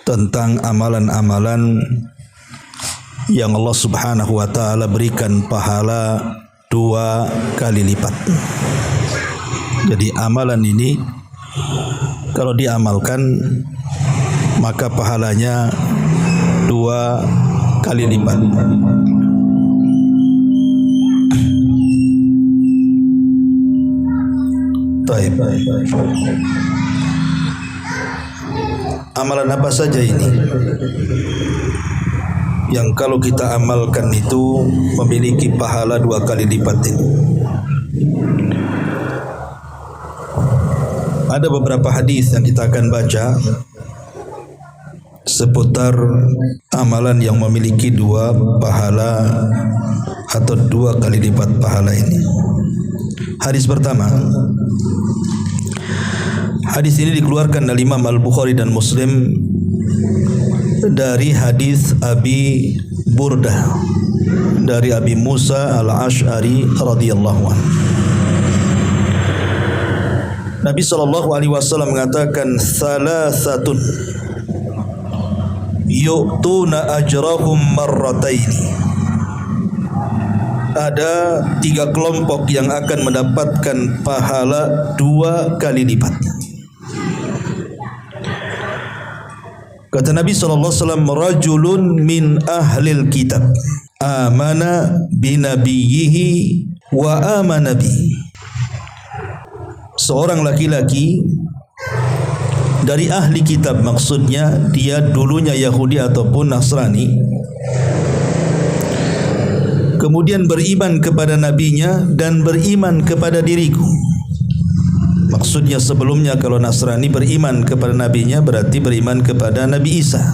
Tentang amalan-amalan yang Allah Subhanahu wa taala berikan pahala 2 kali lipat. Jadi amalan ini kalau diamalkan maka pahalanya 2 kali lipat. Baik. Amalan apa saja ini yang kalau kita amalkan itu memiliki pahala 2 kali lipat ini? Ada beberapa hadis yang kita akan baca seputar amalan yang memiliki 2 pahala atau 2 kali lipat pahala ini. Hadis pertama, hadis ini dikeluarkan oleh Imam Al-Bukhari dan Muslim dari hadis Abi Burdah dari Abi Musa Al-Ash'ari radhiyallahu anhu. Nabi sallallahu alaihi wasallam mengatakan salasatun yu'tuna ajrahum marrataini. Ada 3 kelompok yang akan mendapatkan pahala 2 kali lipat. Kata Nabi sallallahu alaihi wasallam, rajulun min ahlil kitab amana binabiyhi wa amana bi. Seorang laki-laki dari ahli kitab, maksudnya dia dulunya Yahudi ataupun Nasrani, kemudian beriman kepada nabinya dan beriman kepada diriku. Maksudnya sebelumnya kalau Nasrani beriman kepada nabinya berarti beriman kepada Nabi Isa.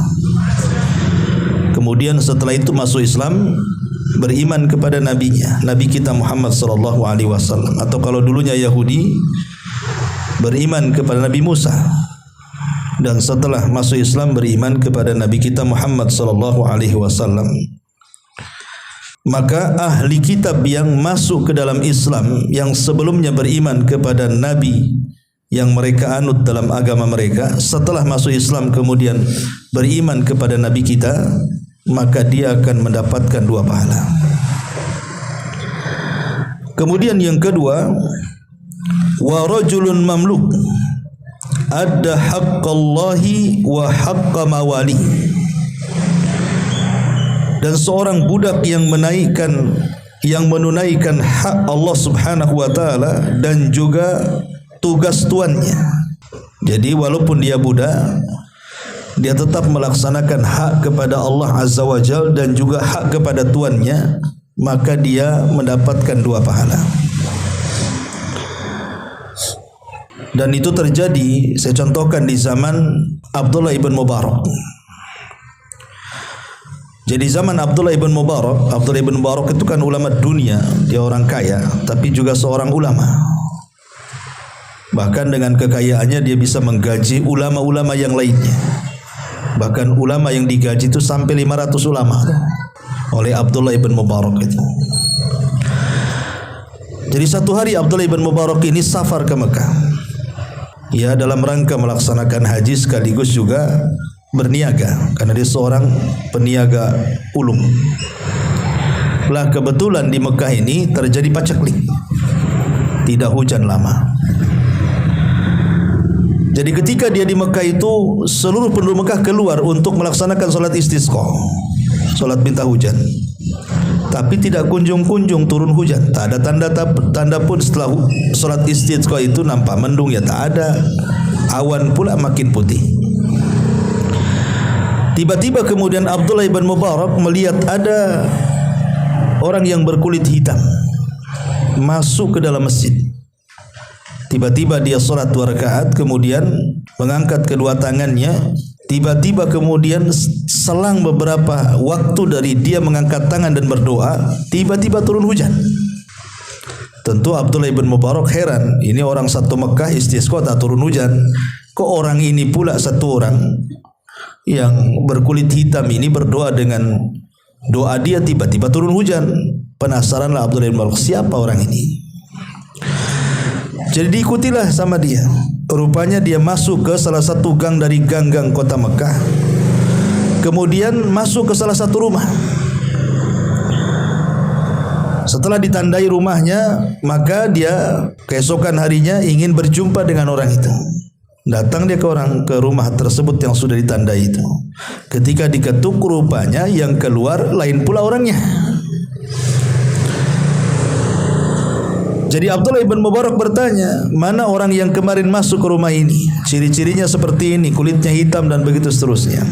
Kemudian setelah itu masuk Islam, beriman kepada nabinya, Nabi kita Muhammad sallallahu alaihi wasallam. Atau kalau dulunya Yahudi, beriman kepada Nabi Musa. Dan setelah masuk Islam beriman kepada Nabi kita Muhammad sallallahu alaihi wasallam. Maka ahli kitab yang masuk ke dalam Islam, yang sebelumnya beriman kepada Nabi yang mereka anut dalam agama mereka, setelah masuk Islam kemudian beriman kepada Nabi kita, maka dia akan mendapatkan 2 pahala. Kemudian yang kedua, wa rajulun mamluk adda haqqallahi wa haqqa mawali. Dan seorang budak yang menunaikan hak Allah Subhanahu wa taala dan juga tugas tuannya. Jadi walaupun dia budak, dia tetap melaksanakan hak kepada Allah Azza wa Jalla dan juga hak kepada tuannya, maka dia mendapatkan 2 pahala. Dan itu terjadi, saya contohkan di zaman Abdullah ibn Mubarak. Jadi zaman Abdullah ibn Mubarak itu kan ulama dunia, dia orang kaya, tapi juga seorang ulama. Bahkan dengan kekayaannya dia bisa menggaji ulama-ulama yang lainnya. Bahkan ulama yang digaji itu sampai 500 ulama oleh Abdullah ibn Mubarak itu. Jadi satu hari Abdullah ibn Mubarak ini safar ke Mekah. Ya, dalam rangka melaksanakan haji sekaligus juga berniaga, karena dia seorang peniaga ulung. Lah kebetulan di Mekah ini terjadi paceklik, tidak hujan lama. Jadi ketika dia di Mekah itu, seluruh penduduk Mekah keluar untuk melaksanakan salat istisqa, salat minta hujan. Tapi tidak kunjung-kunjung turun hujan. Tak ada tanda pun setelah salat istisqa itu nampak mendung, ya tak ada. Awan pula makin putih. Tiba-tiba kemudian Abdullah ibn Mubarak melihat ada orang yang berkulit hitam masuk ke dalam masjid. Tiba-tiba dia salat 2 rakaat, kemudian mengangkat kedua tangannya. Tiba-tiba kemudian selang beberapa waktu dari dia mengangkat tangan dan berdoa, tiba-tiba turun hujan. Tentu Abdullah ibn Mubarak heran, ini orang satu Mekah istisqa tak turun hujan, kok orang ini pula satu orang yang berkulit hitam ini berdoa dengan Doa dia tiba-tiba turun hujan. Penasaranlah Abdullah bin Mubarak, siapa orang ini? Jadi diikutilah sama dia. Rupanya dia masuk ke salah satu gang dari gang-gang kota Mekah. Kemudian masuk ke salah satu rumah. Setelah ditandai rumahnya, maka dia keesokan harinya ingin berjumpa dengan orang itu. Datang dia ke rumah tersebut yang sudah ditandai itu. Ketika diketuk, rupanya yang keluar lain pula orangnya. Jadi Abdullah bin Mubarak bertanya, mana orang yang kemarin masuk ke rumah ini? Ciri-cirinya seperti ini, kulitnya hitam dan begitu seterusnya.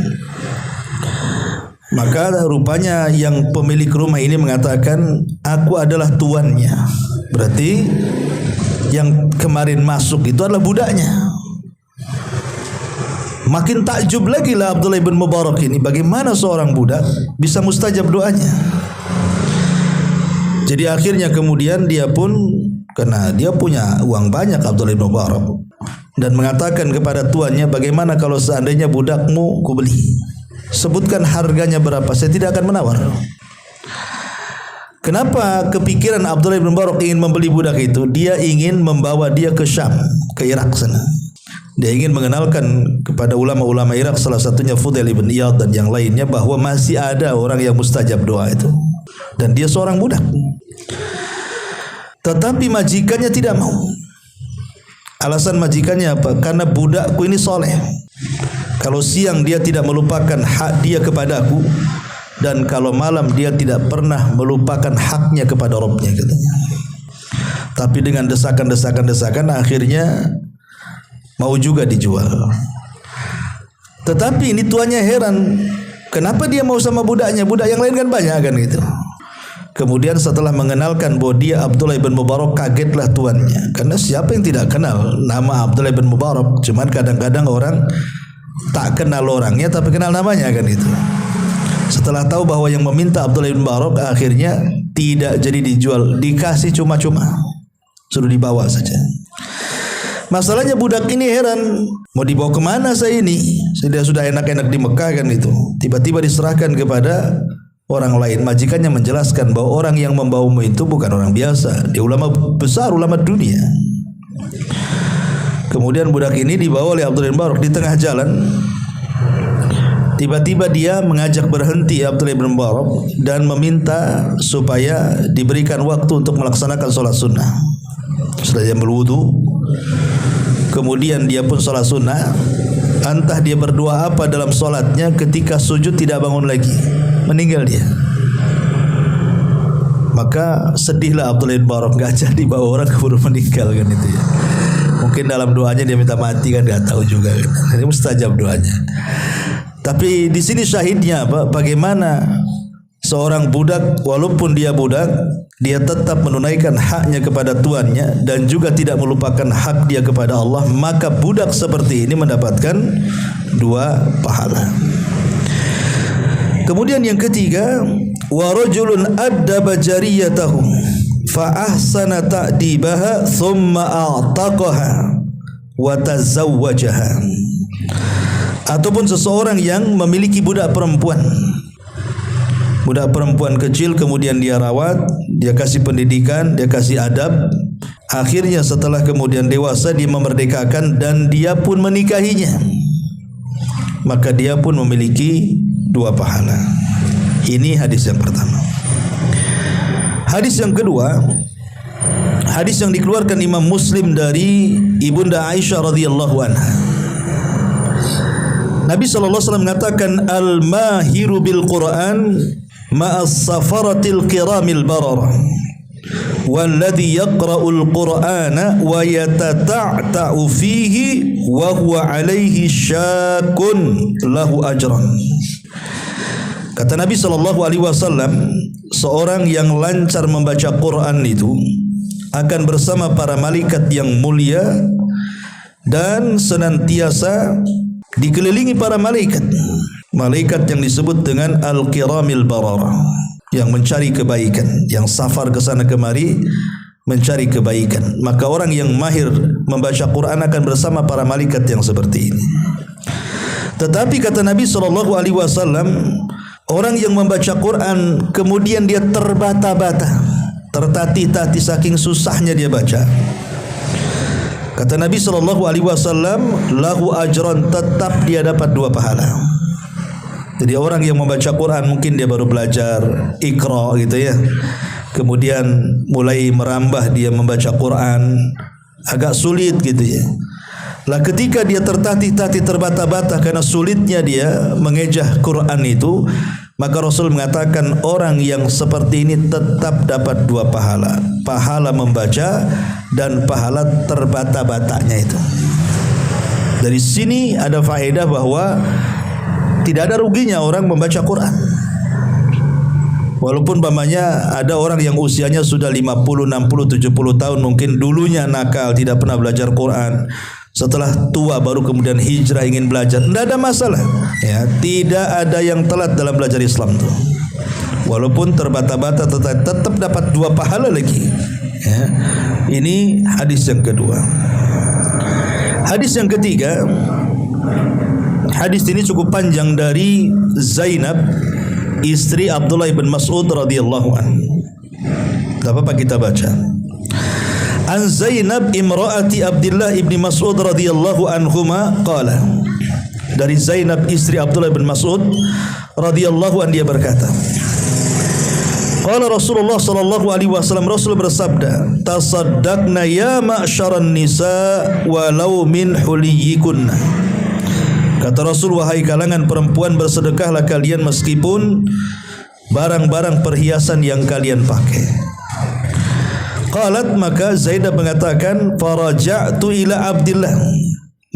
Maka rupanya yang pemilik rumah ini mengatakan, aku adalah tuannya. Berarti yang kemarin masuk itu adalah budaknya. Makin takjub lagi lah Abdullah bin Mubarak ini, bagaimana seorang budak bisa mustajab doanya. Jadi akhirnya kemudian dia pun, karena dia punya uang banyak Abdullah bin Mubarak, dan mengatakan kepada tuannya, bagaimana kalau seandainya budakmu ku beli, sebutkan harganya berapa, saya tidak akan menawar. Kenapa kepikiran Abdullah bin Mubarak ingin membeli budak itu? Dia ingin membawa dia ke Syam, ke Irak sana. Dia ingin mengenalkan kepada ulama-ulama Irak, salah satunya Fudail ibn Iyad dan yang lainnya, bahwa masih ada orang yang mustajab doa itu. Dan dia seorang budak. Tetapi majikannya tidak mau. Alasan majikannya apa? Karena budakku ini soleh. Kalau siang dia tidak melupakan hak dia kepadaku, dan kalau malam dia tidak pernah melupakan haknya kepada Rabbnya, katanya. Tapi dengan desakan akhirnya mau juga dijual. Tetapi ini tuannya heran, kenapa dia mau sama budaknya? Budak yang lain kan banyak kan gitu. Kemudian setelah mengenalkan bahwa dia Abdullah bin Mubarak, kagetlah tuannya. Karena siapa yang tidak kenal nama Abdullah bin Mubarak? Cuman kadang-kadang orang tak kenal orangnya tapi kenal namanya kan itu. Setelah tahu bahwa yang meminta Abdullah bin Mubarak, akhirnya tidak jadi dijual, dikasih cuma-cuma, suruh dibawa saja. Masalahnya budak ini heran, mau dibawa kemana saya ini? Sudah enak-enak di Mekah kan itu. Tiba-tiba diserahkan kepada orang lain. Majikannya menjelaskan bahwa orang yang membawamu itu bukan orang biasa, dia ulama besar, ulama dunia. Kemudian budak ini dibawa oleh Abdullah bin Mubarak. Di tengah jalan tiba-tiba dia mengajak berhenti Abdullah bin Mubarak dan meminta supaya diberikan waktu untuk melaksanakan sholat sunnah. Setelah dia berwudu, kemudian dia pun sholat sunnah. Entah dia berdoa apa dalam sholatnya, ketika sujud tidak bangun lagi, meninggal dia. Maka sedihlah Abdullah bin Mubarak, gak jadi bawa orang keburu meninggal kan itu ya. Mungkin dalam doanya dia minta mati kan, gak tahu juga kan. Ini mustajab doanya. Tapi di sini syahidnya apa? Bagaimana seorang budak, walaupun dia budak, dia tetap menunaikan haknya kepada tuannya dan juga tidak melupakan hak dia kepada Allah. Maka budak seperti ini mendapatkan 2 pahala. Kemudian yang ketiga, wa rajulun addaba jariyatahu fa ahsana ta'dibaha thumma a'taqaha wa tazawwajaha. Ataupun seseorang yang memiliki budak perempuan kecil, kemudian dia rawat, dia kasih pendidikan, dia kasih adab. Akhirnya setelah kemudian dewasa dia memerdekakan dan dia pun menikahinya, maka dia pun memiliki 2 pahala. Ini hadis yang pertama. Hadis yang kedua, hadis yang dikeluarkan Imam Muslim dari Ibunda Aisyah radhiyallahu anha. Nabi SAW mengatakan, al-mahiru bil Quran ma'as safaratil kiramil bararah walladhi yaqra'ul Qur'ana wa yatata'ta'u fihi wa huwa alaihi syakun lahu ajran. Kata Nabi SAW, seorang yang lancar membaca Quran itu akan bersama para malaikat yang mulia dan senantiasa dikelilingi para malaikat yang disebut dengan al-kiramil bararah, yang mencari kebaikan, yang safar ke sana kemari mencari kebaikan. Maka orang yang mahir membaca Quran akan bersama para malaikat yang seperti ini. Tetapi kata Nabi SAW, Orang yang membaca Quran kemudian dia terbata-bata, tertatih-tatih saking susahnya dia baca. Kata Nabi SAW, lahu ajran, tetap dia dapat 2 pahala. Jadi orang yang membaca Quran mungkin dia baru belajar Iqra gitu ya. Kemudian mulai merambah dia membaca Quran, agak sulit gitu ya. Lah ketika dia tertatih-tatih terbata-bata karena sulitnya dia mengejah Quran itu, maka Rasul mengatakan orang yang seperti ini tetap dapat 2 pahala. Pahala membaca dan pahala terbata-batanya itu. Dari sini ada faedah bahwa tidak ada ruginya orang membaca Quran. Walaupun umpamanya ada orang yang usianya sudah 50, 60, 70 tahun, mungkin dulunya nakal, tidak pernah belajar Quran. Setelah tua baru kemudian hijrah ingin belajar, tidak ada masalah. Ya, tidak ada yang telat dalam belajar Islam itu. Walaupun terbata-bata tetap dapat 2 pahala lagi. Ya. Ini hadis yang kedua. Hadis yang ketiga, hadis ini cukup panjang dari Zainab, istri Abdullah bin Mas'ud radhiyallahu anhu. Tidak apa-apa kita baca. An Zainab imraati Abdullah ibn Mas'ud radhiyallahu anhuma qala. Dari Zainab istri Abdullah bin Mas'ud radhiyallahu anhu dia berkata, qala Rasulullah sallallahu alaihi wasallam, Rasul bersabda, tasaddaqna ya ma'syaran nisa walau min huliyikunna. Kata Rasul, wahai kalangan perempuan, bersedekahlah kalian meskipun barang-barang perhiasan yang kalian pakai. Qalat, maka Zainab mengatakan, faraja'tu ila Abdillah,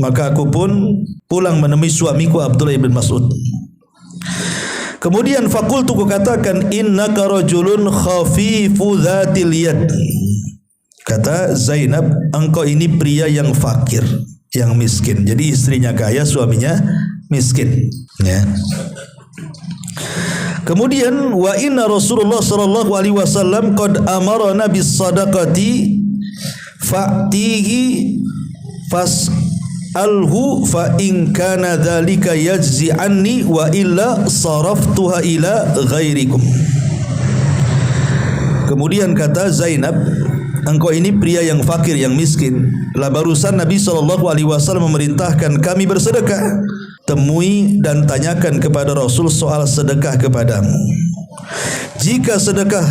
maka aku pun pulang menemui suamiku Abdullah bin Mas'ud. Kemudian fakultu, ku katakan, innaka rajulun khafifu dhatil yad. Kata Zainab, engkau ini pria yang fakir, yang miskin. Jadi istrinya kaya, suaminya miskin. Ya. Kemudian wa inna Rasulullah sallallahu alaihi wasallam qad amarna bis sadaqati fa'tihi fas'alhu fa in kana dzalika yajzi anni wa illa saraftuha ila ghairikum. Kemudian kata Zainab, engkau ini pria yang fakir, yang miskin. Lah barusan Nabi SAW memerintahkan kami bersedekah. Temui dan tanyakan kepada Rasul soal sedekah kepadamu. Jika sedekah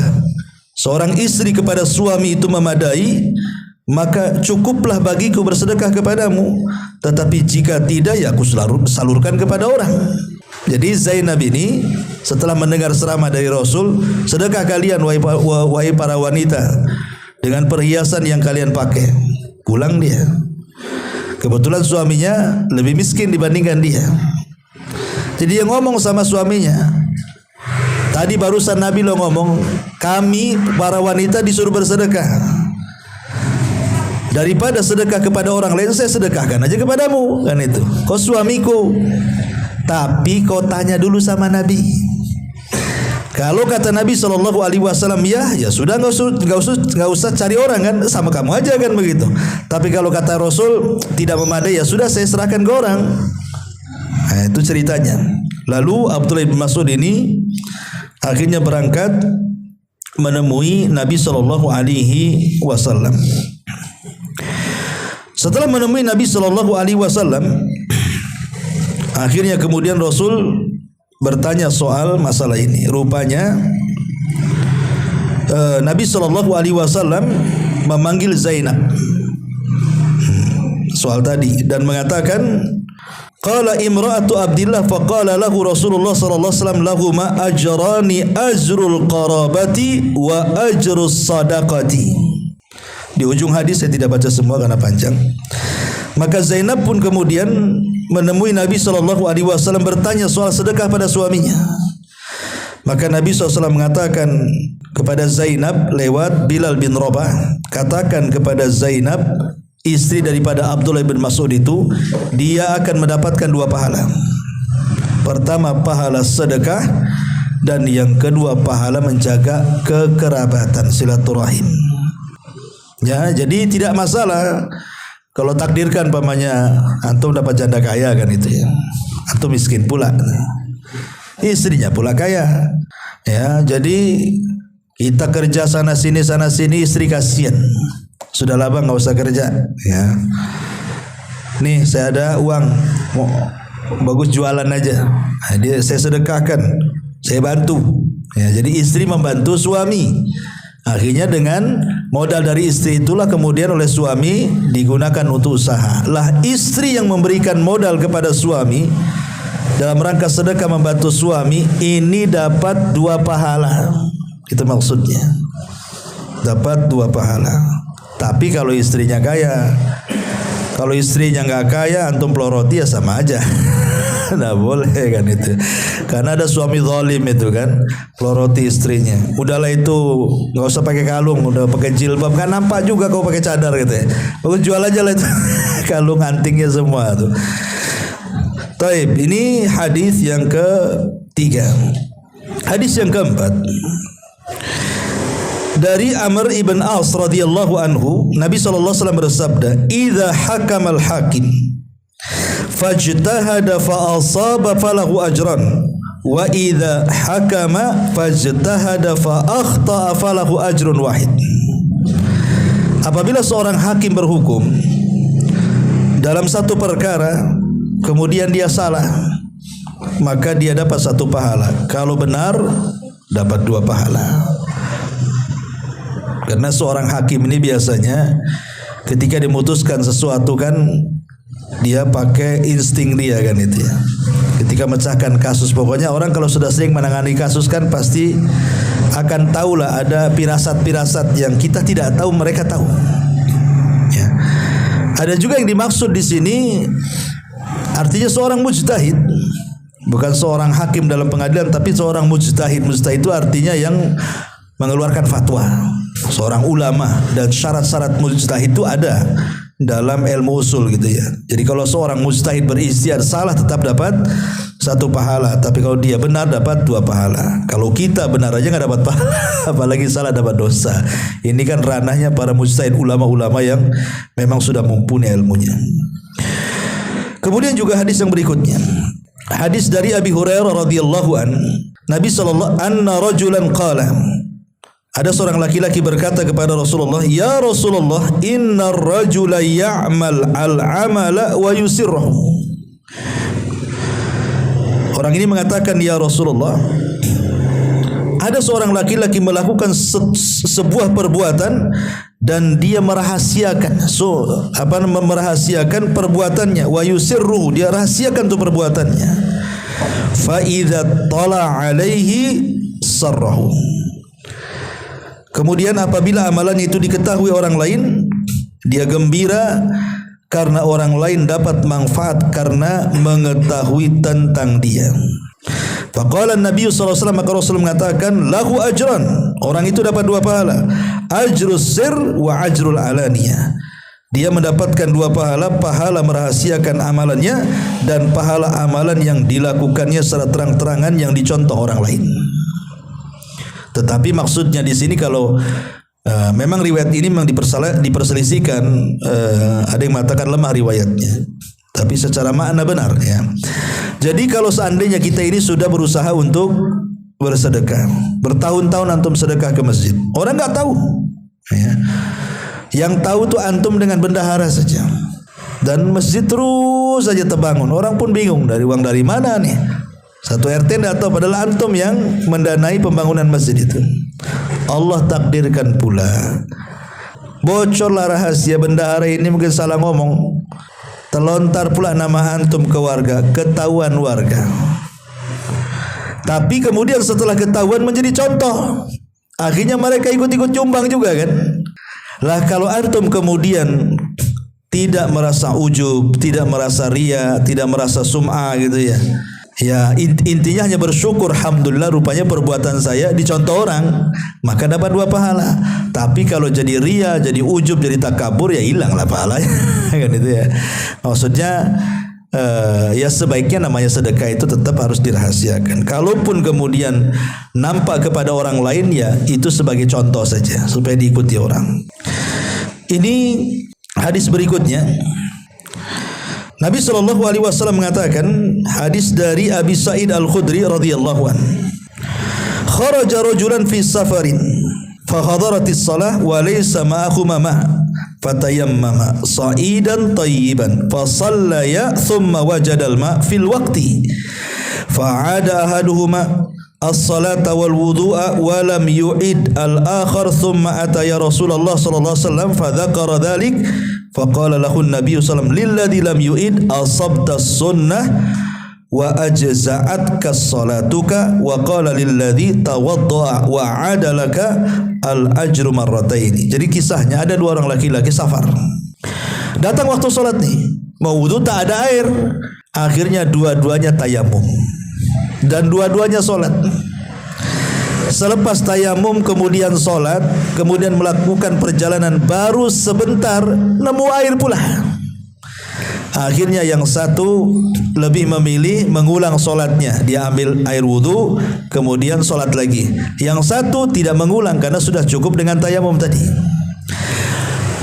seorang istri kepada suami itu memadai, maka cukuplah bagiku bersedekah kepadamu. Tetapi jika tidak, ya aku salurkan kepada orang. Jadi Zainab ini setelah mendengar ceramah dari Rasul, sedekah kalian wahai para wanita dengan perhiasan yang kalian pakai. Pulang dia. Kebetulan suaminya lebih miskin dibandingkan dia. Jadi dia ngomong sama suaminya, tadi barusan Nabi lo ngomong, kami para wanita disuruh bersedekah. Daripada sedekah kepada orang lain, saya sedekahkan aja kepadamu. Kan itu. Kau suamiku. Tapi kau tanya dulu sama Nabi. Kalau kata Nabi SAW, ya sudah, nggak usah cari orang kan, sama kamu aja kan begitu. Tapi kalau kata Rasul tidak memadai, ya sudah saya serahkan ke orang. Nah, itu ceritanya. Lalu Abdullah bin Mas'ud ini akhirnya berangkat menemui Nabi SAW. Setelah menemui Nabi SAW, akhirnya kemudian Rasul bertanya soal masalah ini. Rupanya Nabi SAW memanggil Zainab soal tadi dan mengatakan, qala imra'atu Abdillah faqala lahu Rasulullah sallallahu alaihi wasallam lahuma ajrani, ajrul qarabati wa ajrus sadaqati. Di ujung hadis, saya tidak baca semua karena panjang. Maka Zainab pun kemudian menemui Nabi SAW bertanya soal sedekah pada suaminya. Maka Nabi SAW mengatakan kepada Zainab lewat Bilal bin Rabah, katakan kepada Zainab, istri daripada Abdullah bin Mas'ud itu, dia akan mendapatkan 2 pahala. Pertama pahala sedekah, dan yang kedua pahala menjaga kekerabatan, silaturahim. Ya, jadi tidak masalah kalau takdirkan pamannya antum dapat janda kaya kan itu ya, antum miskin pula. istrinya pula kaya. Ya, jadi kita kerja sana sini, istri kasihan. Sudahlah bang, nggak usah kerja. Ya, nih saya ada uang, mau bagus jualan aja. Nah, saya sedekahkan, saya bantu. Ya, jadi istri membantu suami. Akhirnya dengan modal dari istri itulah kemudian oleh suami digunakan untuk usaha. Lah istri yang memberikan modal kepada suami dalam rangka sedekah membantu suami, ini dapat 2 pahala. Itu maksudnya. Dapat 2 pahala. Tapi kalau istrinya kaya, kalau istrinya nggak kaya, antum peloroti ya sama aja. Nggak boleh kan itu. Karena ada suami zalim itu kan, peloroti istrinya. Udahlah itu nggak usah pakai kalung, udah pakai jilbab kan nampak juga kau pakai cadar gitu ya. Bagus jual aja lah itu kalung antingnya semua tuh. Taib, ini hadis yang ketiga. Hadis yang keempat dari Amr ibn As radhiyallahu anhu, Nabi sallallahu alaihi wasallam bersabda, "Idza hakamal hakim fajtahada fa asaba falahu ajran wa idza hakama fajtahada fa akhta'a falahu ajrun wahid." Apabila seorang hakim berhukum dalam satu perkara kemudian dia salah, maka dia dapat 1 pahala. Kalau benar dapat 2 pahala. Karena seorang hakim ini biasanya ketika dimutuskan sesuatu kan dia pakai insting dia kan itu ya. Ketika mecahkan kasus, pokoknya orang kalau sudah sering menangani kasus kan pasti akan tahulah ada pirasat-pirasat yang kita tidak tahu mereka tahu. Ya. Ada juga yang dimaksud di sini artinya seorang mujtahid, bukan seorang hakim dalam pengadilan, tapi seorang mujtahid. Mujtahid itu artinya yang mengeluarkan fatwa, seorang ulama, dan syarat-syarat mujtahid itu ada dalam ilmu usul gitu ya. Jadi kalau seorang mujtahid beristihad salah tetap dapat 1 pahala, tapi kalau dia benar dapat 2 pahala. Kalau kita benar aja nggak dapat pahala, apalagi salah dapat dosa. Ini kan ranahnya para mujtahid, ulama-ulama yang memang sudah mumpuni ilmunya. Kemudian juga hadis yang berikutnya, hadis dari Abi Hurairah radhiyallahu an, Nabi sallallahu anna rajulan qala, ada seorang laki-laki berkata kepada Rasulullah, "Ya Rasulullah, inna rajula ya'mal al-amala wa yusirruhu." Orang ini mengatakan, "Ya Rasulullah, ada seorang laki-laki melakukan sebuah perbuatan dan dia merahasiakan, merahasiakan perbuatannya, wa yusirruhu, dia rahasiakan tuh perbuatannya. Fa idza tala alaihi sarrahu." Kemudian apabila amalan itu diketahui orang lain, dia gembira karena orang lain dapat manfaat karena mengetahui tentang dia. Faqala Nabi sallallahu alaihi wasallam, maka Rasul mengatakan, lahu ajran, orang itu dapat 2 pahala, ajrus sir wa ajrul alaniyah. Dia mendapatkan 2 pahala, pahala merahasiakan amalannya dan pahala amalan yang dilakukannya secara terang-terangan yang dicontoh orang lain. Tetapi maksudnya di sini kalau memang riwayat ini memang diperselisihkan, ada yang mengatakan lemah riwayatnya, tapi secara makna benar ya. Jadi kalau seandainya kita ini sudah berusaha untuk bersedekah, bertahun-tahun antum sedekah ke masjid, orang nggak tahu ya. Yang tahu tuh antum dengan bendahara saja, dan masjid terus saja terbangun, orang pun bingung dari uang dari mana nih. Satu RT tidak tahu, padahal antum yang mendanai pembangunan masjid itu. Allah takdirkan pula, bocorlah rahasia bendahara ini, mungkin salah ngomong, terlontar pula nama antum ke warga, ketahuan warga. Tapi kemudian setelah ketahuan menjadi contoh, akhirnya mereka ikut-ikut nyumbang juga kan. Lah kalau antum kemudian tidak merasa ujub, tidak merasa ria, tidak merasa sum'ah gitu ya, ya intinya hanya bersyukur, alhamdulillah rupanya perbuatan saya dicontoh orang, maka dapat 2 pahala. Tapi kalau jadi ria, jadi ujub, jadi takabur, ya hilanglah pahalanya kan itu ya. Maksudnya ya sebaiknya namanya sedekah itu tetap harus dirahasiakan. Kalaupun kemudian nampak kepada orang lain, ya itu sebagai contoh saja supaya diikuti orang. Ini hadis berikutnya Nabi SAW mengatakan, hadis dari Abi Sa'id Al-Khudri radhiyallahu anhu, kharaja rajulan fi safarin fa hadaratis salah wa laysa ma'ahu ma' fatayammama sa'idan tayyiban fa sallaya thumma wajada al-ma' fil waqti fa'ada ahaduhuma as-salata wal wudu'a wa lam yu'id al-akhar thumma ataya Rasulullah sallallahu alaihi wasallam fa dzakara dzalik faqala lahu an-nabiy sallallahu alaihi wasallam lilladzi lam yu'id asabta sunnah wa ajza'atka salatuka wa qala lilladzi tawadda'a wa 'adalaka al-ajru marrataini. Jadi kisahnya ada dua orang laki-laki safar. Datang waktu salat nih, mau wudu tak ada air. Akhirnya dua-duanya tayamum dan dua-duanya salat. Selepas tayamum kemudian salat, kemudian melakukan perjalanan baru sebentar nemu air pula. Akhirnya yang satu lebih memilih mengulang solatnya. Dia ambil air wudu kemudian solat lagi. Yang satu tidak mengulang karena sudah cukup dengan tayamum tadi.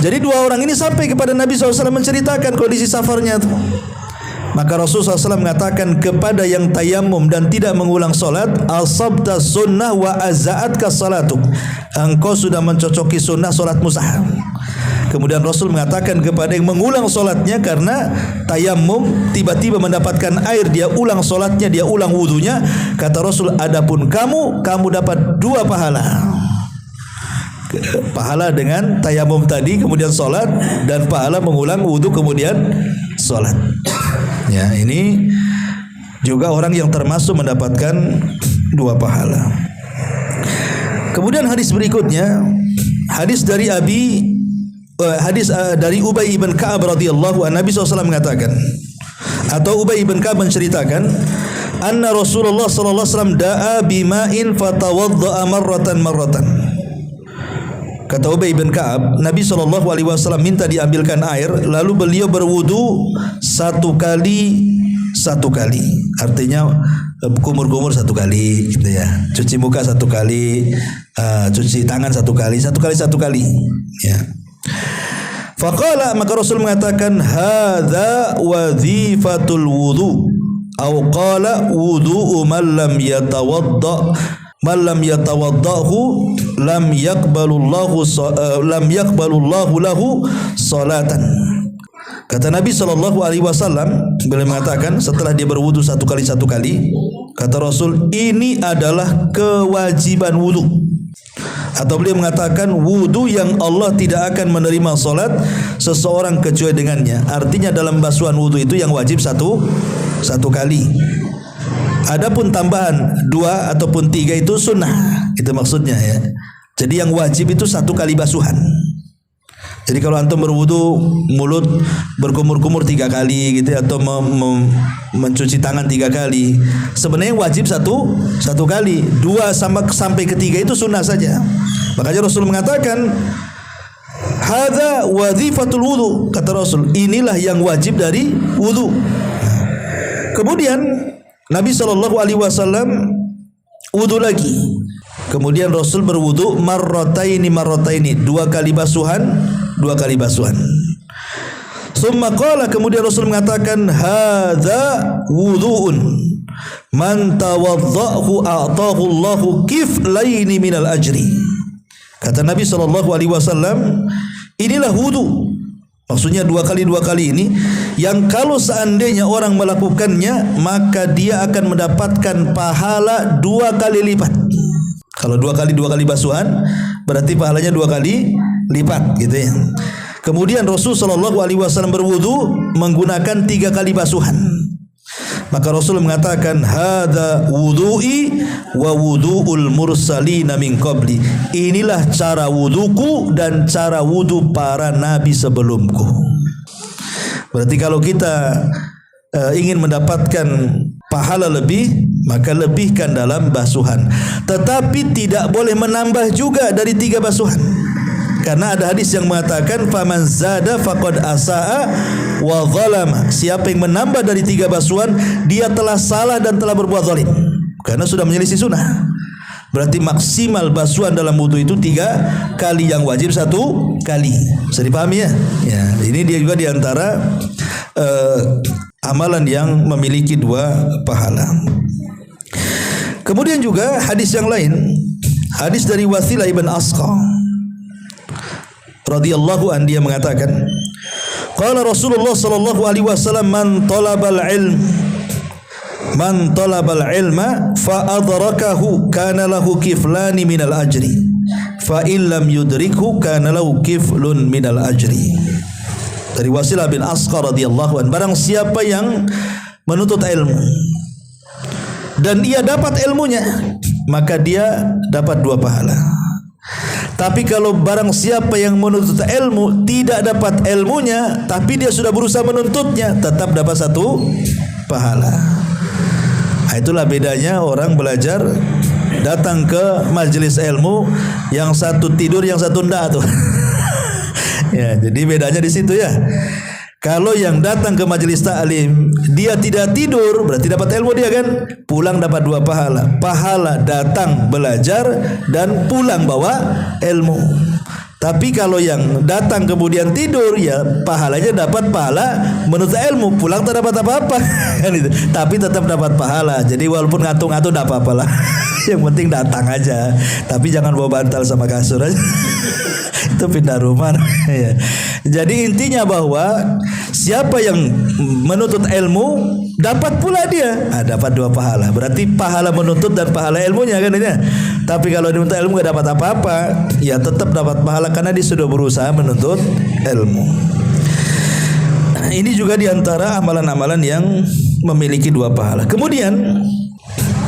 Jadi dua orang ini sampai kepada Nabi SAW menceritakan kondisi safarnya itu. Maka Rasulullah SAW mengatakan kepada yang tayamum dan tidak mengulang solat, asabta sunnah wa aza'atka salatuk. Engkau sudah mencocoki sunnah solatmu sah. Kemudian Rasul mengatakan kepada yang mengulang solatnya karena tayamum tiba-tiba mendapatkan air, dia ulang solatnya, dia ulang wudunya. Kata Rasul, adapun kamu dapat dua pahala. Pahala dengan tayamum tadi kemudian solat, dan pahala mengulang wudu kemudian solat. Ya, ini juga orang yang termasuk mendapatkan dua pahala. Kemudian hadis berikutnya, hadis dari Ubay ibn Ka'ab radhiyallahu anhu. Nabi SAW mengatakan, atau Ubay ibn Ka'ab menceritakan, anna Rasulullah sallallahu alaihi wasallam da'a bima'in fatawadda'a marratan. Kata Ubay bin Ka'ab, Nabi SAW minta diambilkan air, lalu beliau berwudu satu kali. Artinya kumur-kumur satu kali, gitu ya. Cuci muka satu kali, cuci tangan satu kali. Ya. Faqala, maka Rasul mengatakan, hadza wadhifatul wudu, atau qala wudu man lam yatawaddahu lam yaqbalullahu lahu salatan. Kata Nabi SAW, beliau mengatakan setelah dia berwudu satu kali, kata Rasul, ini adalah kewajiban wudu. Atau beliau mengatakan wudu yang Allah tidak akan menerima salat seseorang kecuali dengannya. Artinya dalam basuhan wudu itu yang wajib satu kali. Adapun tambahan 2 ataupun 3 itu sunnah. Itu maksudnya ya. Jadi yang wajib itu satu kali basuhan. Jadi kalau antum berwudu mulut berkumur-kumur 3 kali gitu ya, atau mencuci tangan 3 kali, sebenarnya wajib satu kali. 2 sampai ke 3 itu sunnah saja. Makanya Rasul mengatakan hadza wazifatul wudu, kata Rasul, inilah yang wajib dari wudu. Kemudian Nabi SAW wudu lagi. Kemudian Rasul berwudu marrataini, 2 kali basuhan. Summa qala, kemudian Rasul mengatakan hadza wudu'un man tawaddahu a'tahu Allahu kiflaini minal ajri. Kata Nabi SAW, inilah wudu. Maksudnya 2 kali ini yang kalau seandainya orang melakukannya maka dia akan mendapatkan pahala 2 kali lipat. Kalau 2 kali basuhan berarti pahalanya 2 kali lipat gitu ya. Kemudian Rasul SAW berwudu menggunakan 3 kali basuhan. Maka Rasul mengatakan hadza wudu'i wa wudu'ul mursalina min qabli. Inilah cara wuduku dan cara wudu para nabi sebelumku. Berarti kalau kita ingin mendapatkan pahala lebih, maka lebihkan dalam basuhan. Tetapi tidak boleh menambah juga dari 3 basuhan. Karena ada hadis yang mengatakan faman zada faqad asaa wa zalama. Siapa yang menambah dari 3 basuhan, dia telah salah dan telah berbuat zalim. Karena sudah menyelisih sunnah. Berarti maksimal basuhan dalam wudu itu 3 kali, yang wajib 1 kali. Bisa dipahami ya? Ya, ini dia juga diantara amalan yang memiliki dua pahala. Kemudian juga hadis yang lain, hadis dari Wasilah ibn Asqa radhiyallahu an, dia mengatakan, qala Rasulullah sallallahu alaihi wasallam, man talabal ilma fa adrakahu kana lahu kiflani minal ajri fa in lam yudrikhu kana lahu kiflun minal ajri. Dari Wasilah bin Asqa radhiyallahu an, barang siapa yang menuntut ilmu dan ia dapat ilmunya, maka dia dapat dua pahala. Tapi kalau barang siapa yang menuntut ilmu tidak dapat ilmunya, tapi dia sudah berusaha menuntutnya, tetap dapat satu pahala. Nah, itulah bedanya orang belajar datang ke majelis ilmu, yang satu tidur, yang satu enggak tuh. Ya, jadi bedanya di situ ya. Kalau yang datang ke majelis ta'lim dia tidak tidur, berarti dapat ilmu dia kan, pulang dapat dua pahala. Pahala datang belajar dan pulang bawa ilmu. Tapi kalau yang datang kemudian tidur, ya pahalanya dapat pahala menuntut ilmu, pulang tak dapat apa-apa. Kan itu. Tapi tetap dapat pahala. Jadi walaupun ngatung-ngatung tidak apa-apa lah. Yang penting datang aja. Tapi jangan bawa bantal sama kasur aja. Itu pindah rumah. Ya. Jadi intinya bahwa siapa yang menuntut ilmu dapat pula dia, dapat dua pahala. Berarti pahala menuntut dan pahala ilmunya kan ya. Tapi kalau menuntut ilmu gak dapat apa-apa, ya tetap dapat pahala karena dia sudah berusaha menuntut ilmu. Ini juga diantara amalan-amalan yang memiliki dua pahala. Kemudian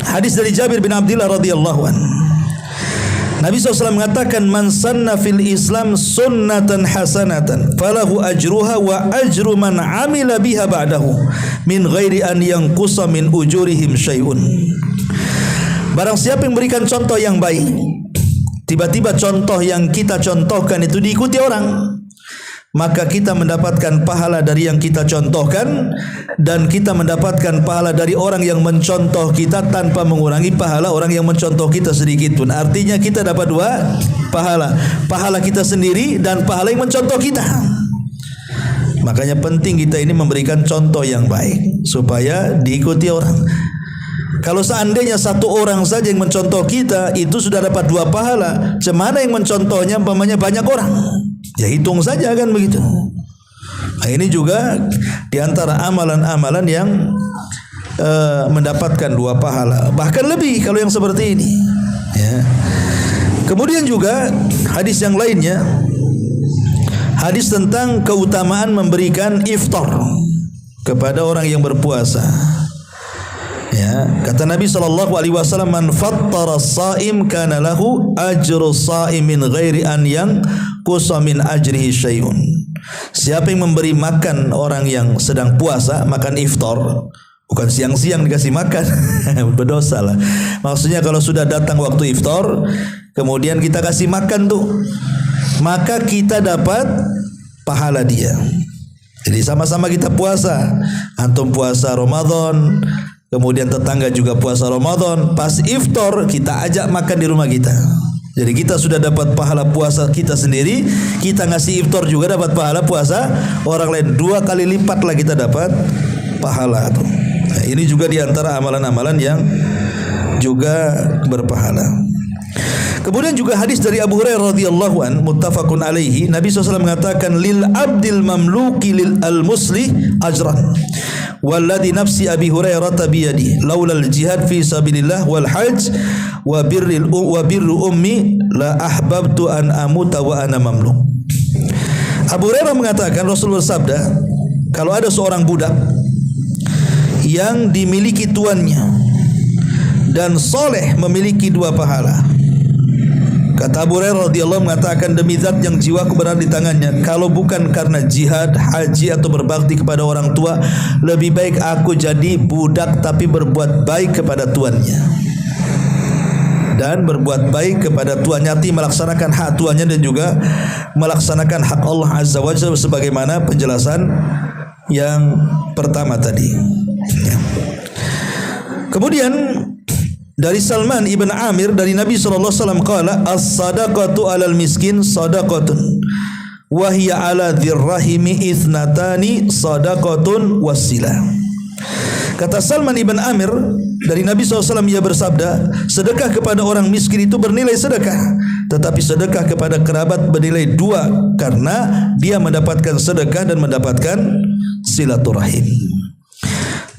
hadis dari Jabir bin Abdullah radhiyallahu anhu, Nabi SAW mengatakan, man sanna fil Islam sunnatan hasanatan falahu ajruha wa ajru man amila biha ba'dahu min ghairi an yanqusa min ujurihim syai'un. Barang siapa yang memberikan contoh yang baik, tiba-tiba contoh yang kita contohkan itu diikuti orang, maka kita mendapatkan pahala dari yang kita contohkan, dan kita mendapatkan pahala dari orang yang mencontoh kita tanpa mengurangi pahala orang yang mencontoh kita sedikit pun. Artinya kita dapat dua pahala, pahala kita sendiri dan pahala yang mencontoh kita. Makanya penting kita ini memberikan contoh yang baik supaya diikuti orang. Kalau seandainya satu orang saja yang mencontoh kita, itu sudah dapat dua pahala. Cemana yang mencontohnya umpamanya banyak orang, ya hitung saja kan begitu. Nah, ini juga diantara amalan-amalan yang mendapatkan dua pahala, bahkan lebih kalau yang seperti ini. Ya. Kemudian juga hadis yang lainnya, hadis tentang keutamaan memberikan iftar kepada orang yang berpuasa. Ya, kata Nabi SAW, man fattara as-saim kana lahu ajru as-saimin ghairi an yanqusa min ajrihi syai'un. Siapa yang memberi makan orang yang sedang puasa, makan iftar, bukan siang-siang dikasih makan, berdosa lah. Maksudnya kalau sudah datang waktu iftar, kemudian kita kasih makan tuh, maka kita dapat pahala dia. Jadi sama-sama kita puasa, antum puasa Ramadan, kemudian tetangga juga puasa Ramadan, pas iftar kita ajak makan di rumah kita. Jadi kita sudah dapat pahala puasa kita sendiri, kita ngasih iftar juga dapat pahala puasa orang lain, dua kali lipat lah kita dapat pahala itu. Nah, ini juga diantara amalan-amalan yang juga berpahala. Kemudian juga hadis dari Abu Hurairah radhiyallahu an, muttafaqun alaihi, Nabi SAW mengatakan, lil abdil mamluki lil al-muslih ajran. Walladhi nafsi Abi Hurairah biyadi laulal jihad fi sabilillah wal hajj wa birru ummi la ahbabtu an amuta wa ana mamluk. Abu Hurairah mengatakan, Rasul bersabda, kalau ada seorang budak yang dimiliki tuannya dan soleh memiliki dua pahala. Kata Abu Hurairah radhiyallahu mengatakan, demi zat yang jiwaku berada di tangannya, kalau bukan karena jihad, haji atau berbakti kepada orang tua, lebih baik aku jadi budak tapi berbuat baik kepada tuannya. Dan berbuat baik kepada tuannya, arti melaksanakan hak tuannya dan juga melaksanakan hak Allah Azza wa Jalla sebagaimana penjelasan yang pertama tadi. Kemudian dari Salman ibn Amir dari Nabi SAW qala, as-sadaqatu alal miskin sadaqatun wa hiya ala dzirrahimi ithnatani sadaqatun wasilah. Kata Salman ibn Amir dari Nabi SAW, ia bersabda, sedekah kepada orang miskin itu bernilai sedekah, tetapi sedekah kepada kerabat bernilai 2 karena dia mendapatkan sedekah dan mendapatkan silaturahim.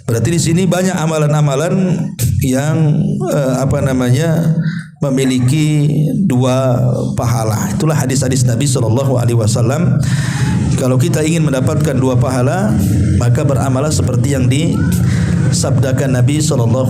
Berarti di sini banyak amalan-amalan yang memiliki 2 pahala. Itulah hadis-hadis Nabi SAW. Kalau kita ingin mendapatkan 2 pahala, maka beramalah seperti yang disabdakan Nabi SAW.